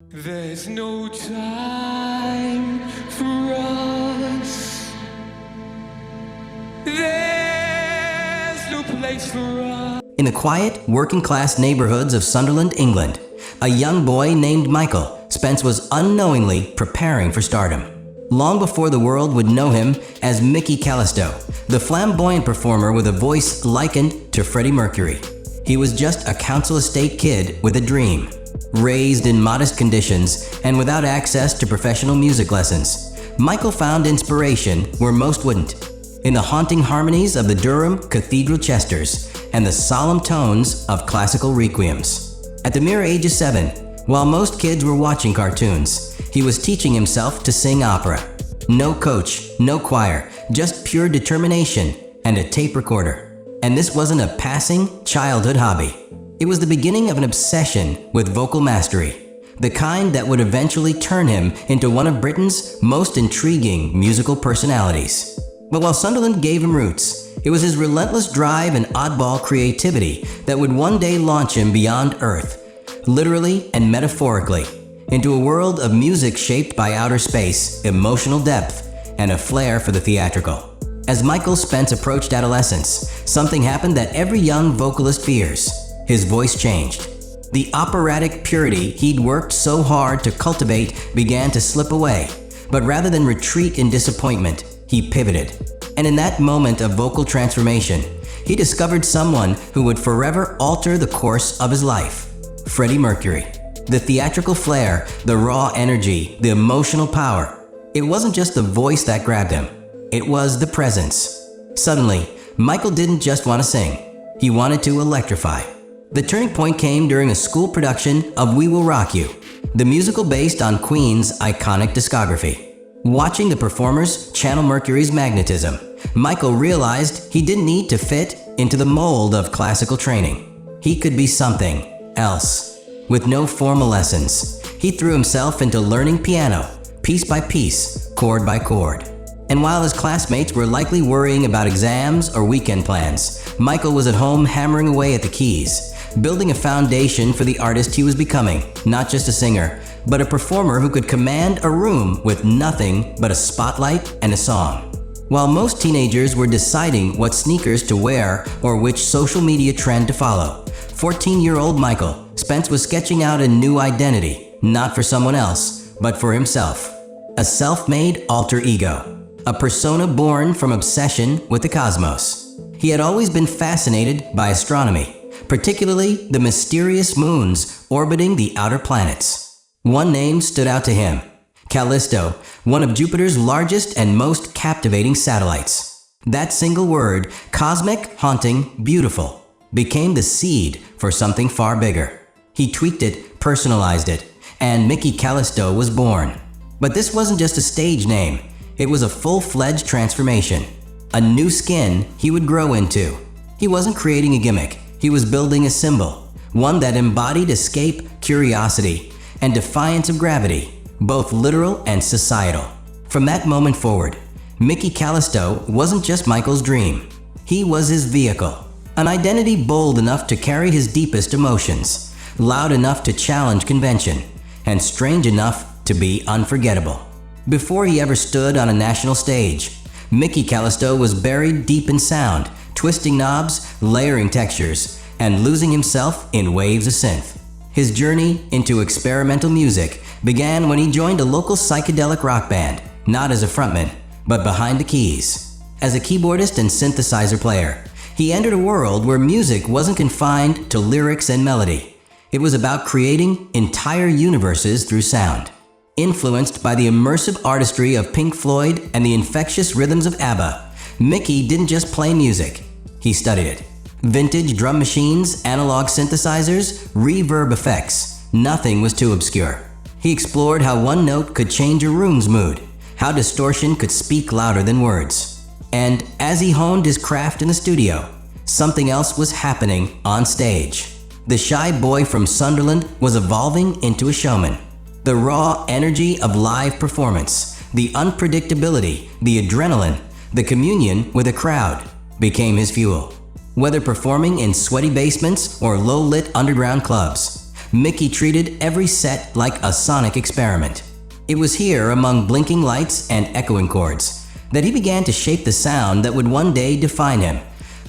There's no time for us. There's no place for us. In the quiet, working-class neighborhoods of Sunderland, England, a young boy named Michael Spence was unknowingly preparing for stardom. Long before the world would know him as Mickey Kalisto, the flamboyant performer with a voice likened to Freddy Mercury. He was just a council estate kid with a dream. Raised in modest conditions and without access to professional music lessons, Michael found inspiration where most wouldn't. In the haunting harmonies of the Durham Cathedral Chesters and the solemn tones of classical requiems. At the mere age of 7, while most kids were watching cartoons, he was teaching himself to sing opera. No coach, no choir, just pure determination and a tape recorder. And this wasn't a passing childhood hobby. It was the beginning of an obsession with vocal mastery, the kind that would eventually turn him into one of Britain's most intriguing musical personalities. But while Sunderland gave him roots, it was his relentless drive and oddball creativity that would one day launch him beyond Earth, literally and metaphorically, into a world of music shaped by outer space, emotional depth, and a flair for the theatrical. As Michael Spence approached adolescence, something happened that every young vocalist fears. His voice changed. The operatic purity he'd worked so hard to cultivate began to slip away, but rather than retreat in disappointment, he pivoted. And in that moment of vocal transformation, he discovered someone who would forever alter the course of his life: Freddie Mercury. The theatrical flair, the raw energy, the emotional power. It wasn't just the voice that grabbed him. It was the presence. Suddenly, Michael didn't just want to sing. He wanted to electrify. The turning point came during a school production of We Will Rock You, the musical based on Queen's iconic discography. Watching the performers channel Mercury's magnetism, Michael realized he didn't need to fit into the mold of classical training. He could be something else. With no formal lessons, he threw himself into learning piano, piece by piece, chord by chord. And while his classmates were likely worrying about exams or weekend plans, Michael was at home hammering away at the keys, building a foundation for the artist he was becoming, not just a singer, but a performer who could command a room with nothing but a spotlight and a song. While most teenagers were deciding what sneakers to wear or which social media trend to follow, 14-year-old Michael Spence was sketching out a new identity, not for someone else, but for himself. A self-made alter ego. A persona born from obsession with the cosmos. He had always been fascinated by astronomy, particularly the mysterious moons orbiting the outer planets. One name stood out to him: Callisto, one of Jupiter's largest and most captivating satellites. That single word, cosmic, haunting, beautiful, became the seed for something far bigger. He tweaked it, personalized it, and Mickey Kalisto was born. But this wasn't just a stage name. It was a full-fledged transformation. A new skin he would grow into. He wasn't creating a gimmick. He was building a symbol. One that embodied escape, curiosity, and defiance of gravity, both literal and societal. From that moment forward, Mickey Kalisto wasn't just Michael's dream. He was his vehicle. An identity bold enough to carry his deepest emotions, loud enough to challenge convention, and strange enough to be unforgettable. Before he ever stood on a national stage, Mickey Kalisto was buried deep in sound, twisting knobs, layering textures, and losing himself in waves of synth. His journey into experimental music began when he joined a local psychedelic rock band, not as a frontman, but behind the keys. As a keyboardist and synthesizer player, he entered a world where music wasn't confined to lyrics and melody. It was about creating entire universes through sound. Influenced by the immersive artistry of Pink Floyd and the infectious rhythms of ABBA, Mickey didn't just play music, he studied it. Vintage drum machines, analog synthesizers, reverb effects, nothing was too obscure. He explored how one note could change a room's mood, how distortion could speak louder than words. And as he honed his craft in the studio, something else was happening on stage. The shy boy from Sunderland was evolving into a showman. The raw energy of live performance, the unpredictability, the adrenaline, the communion with a crowd became his fuel. Whether performing in sweaty basements or low-lit underground clubs, Mickey treated every set like a sonic experiment. It was here, among blinking lights and echoing chords, that he began to shape the sound that would one day define him.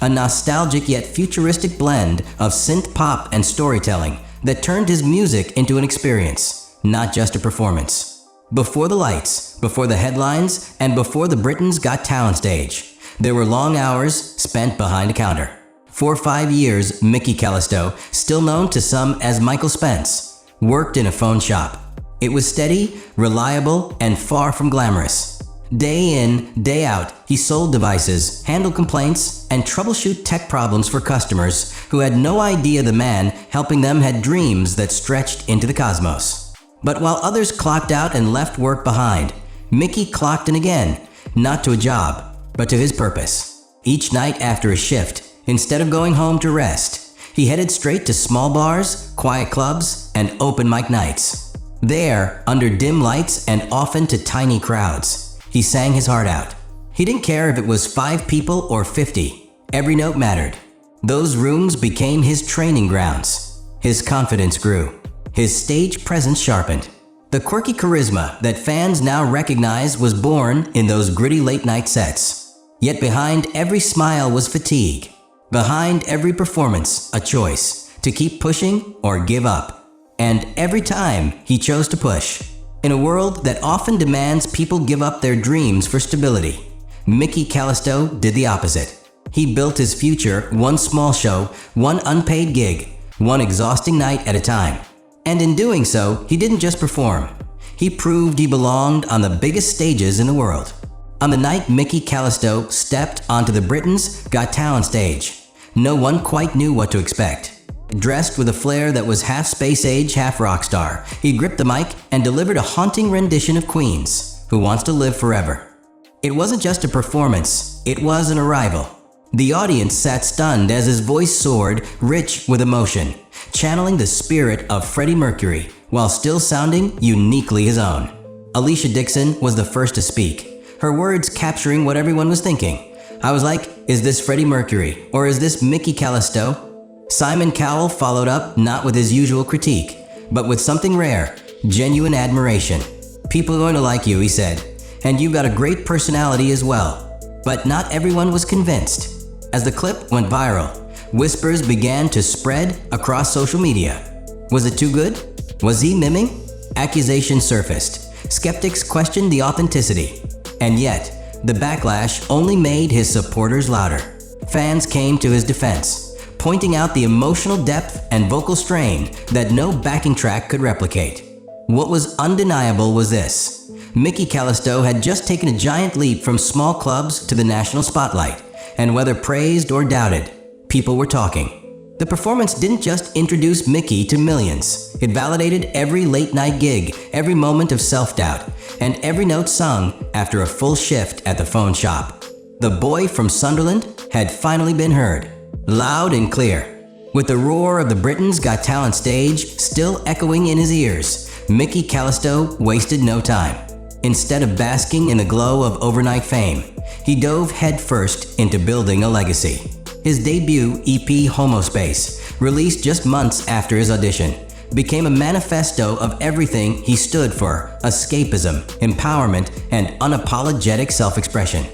A nostalgic yet futuristic blend of synth pop and storytelling that turned his music into an experience, not just a performance. Before the lights, before the headlines, and before the Britten's Got Talent stage, there were long hours spent behind a counter. For 5 years, Mickey Kalisto, still known to some as Michael Spence, worked in a phone shop. It was steady, reliable, and far from glamorous. Day in, day out, he sold devices, handled complaints, and troubleshoot tech problems for customers who had no idea the man helping them had dreams that stretched into the cosmos. But while others clocked out and left work behind, Mickey clocked in again, not to a job, but to his purpose. Each night after a shift, instead of going home to rest, he headed straight to small bars, quiet clubs, and open mic nights. There, under dim lights and often to tiny crowds, he sang his heart out. He didn't care if it was 5 people or 50. Every note mattered. Those rooms became his training grounds. His confidence grew. His stage presence sharpened. The quirky charisma that fans now recognize was born in those gritty late-night sets. Yet behind every smile was fatigue. Behind every performance, a choice to keep pushing or give up. And every time, he chose to push. In a world that often demands people give up their dreams for stability, Mickey Kalisto did the opposite. He built his future one small show, one unpaid gig, one exhausting night at a time. And in doing so, he didn't just perform. He proved he belonged on the biggest stages in the world. On the night Mickey Kalisto stepped onto the Britten's Got Talent stage, no one quite knew what to expect. Dressed with a flair that was half space age, half rock star, he gripped the mic and delivered a haunting rendition of Queen's Who Wants to Live Forever. It wasn't just a performance, it was an arrival. The audience sat stunned as his voice soared, rich with emotion, channeling the spirit of Freddy Mercury while still sounding uniquely his own. Alicia Dixon was the first to speak, her words capturing what everyone was thinking. I was like, is this Freddy Mercury or is this Mickey Kalisto? Simon Cowell followed up not with his usual critique, but with something rare, genuine admiration. People are going to like you, he said, and you've got a great personality as well. But not everyone was convinced. As the clip went viral, whispers began to spread across social media. Was it too good? Was he miming? Accusations surfaced. Skeptics questioned the authenticity. And yet, the backlash only made his supporters louder. Fans came to his defense, pointing out the emotional depth and vocal strain that no backing track could replicate. What was undeniable was this: Mickey Kalisto had just taken a giant leap from small clubs to the national spotlight, and whether praised or doubted, people were talking. The performance didn't just introduce Mickey to millions. It validated every late-night gig, every moment of self-doubt, and every note sung after a full shift at the phone shop. The boy from Sunderland had finally been heard. Loud and clear. With the roar of the Britten's Got Talent stage still echoing in his ears, Mickey Kalisto wasted no time. Instead of basking in the glow of overnight fame, he dove headfirst into building a legacy. His debut EP, Homospace, released just months after his audition, became a manifesto of everything he stood for: escapism, empowerment, and unapologetic self-expression.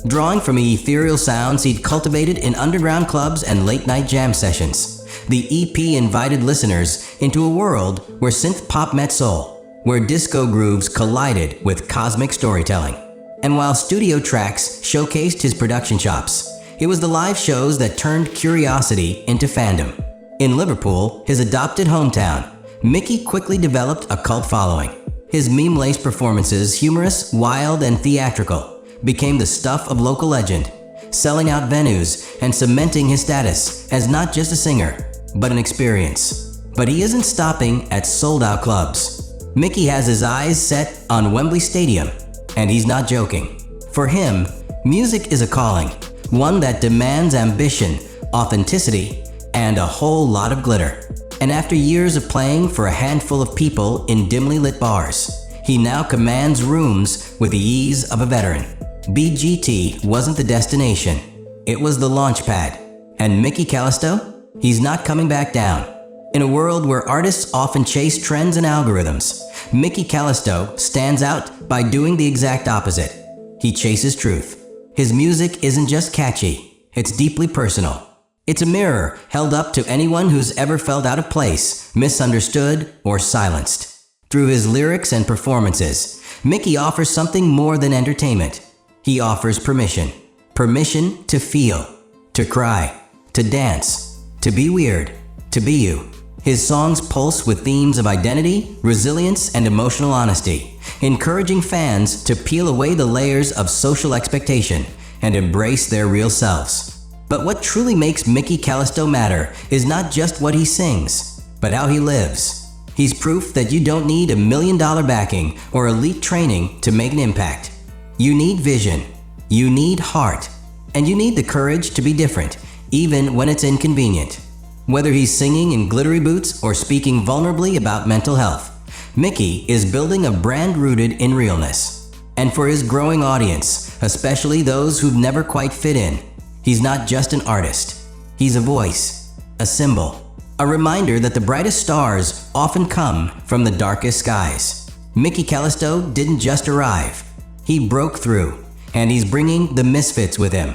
Drawing from the ethereal sounds he'd cultivated in underground clubs and late-night jam sessions, the EP invited listeners into a world where synth pop met soul, where disco grooves collided with cosmic storytelling. And while studio tracks showcased his production chops, it was the live shows that turned curiosity into fandom. In Liverpool, his adopted hometown, Mickey quickly developed a cult following. His meme-laced performances, humorous, wild, and theatrical, became the stuff of local legend, selling out venues and cementing his status as not just a singer, but an experience. But he isn't stopping at sold-out clubs. Mickey has his eyes set on Wembley Stadium, and he's not joking. For him, music is a calling, one that demands ambition, authenticity, and a whole lot of glitter. And after years of playing for a handful of people in dimly lit bars, he now commands rooms with the ease of a veteran. BGT wasn't the destination, it was the launch pad. And Mickey Kalisto? He's not coming back down. In a world where artists often chase trends and algorithms, Mickey Kalisto stands out by doing the exact opposite. He chases truth. His music isn't just catchy, it's deeply personal. It's a mirror held up to anyone who's ever felt out of place, misunderstood, or silenced. Through his lyrics and performances, Mickey offers something more than entertainment. He offers permission. Permission to feel, to cry, to dance, to be weird, to be you. His songs pulse with themes of identity, resilience, and emotional honesty, encouraging fans to peel away the layers of social expectation and embrace their real selves. But what truly makes Mickey Kalisto matter is not just what he sings, but how he lives. He's proof that you don't need $1 million backing or elite training to make an impact. You need vision, you need heart, and you need the courage to be different, even when it's inconvenient. Whether he's singing in glittery boots or speaking vulnerably about mental health, Mickey is building a brand rooted in realness. And for his growing audience, especially those who've never quite fit in, he's not just an artist. He's a voice, a symbol, a reminder that the brightest stars often come from the darkest skies. Mickey Kalisto didn't just arrive. He broke through, and he's bringing the misfits with him.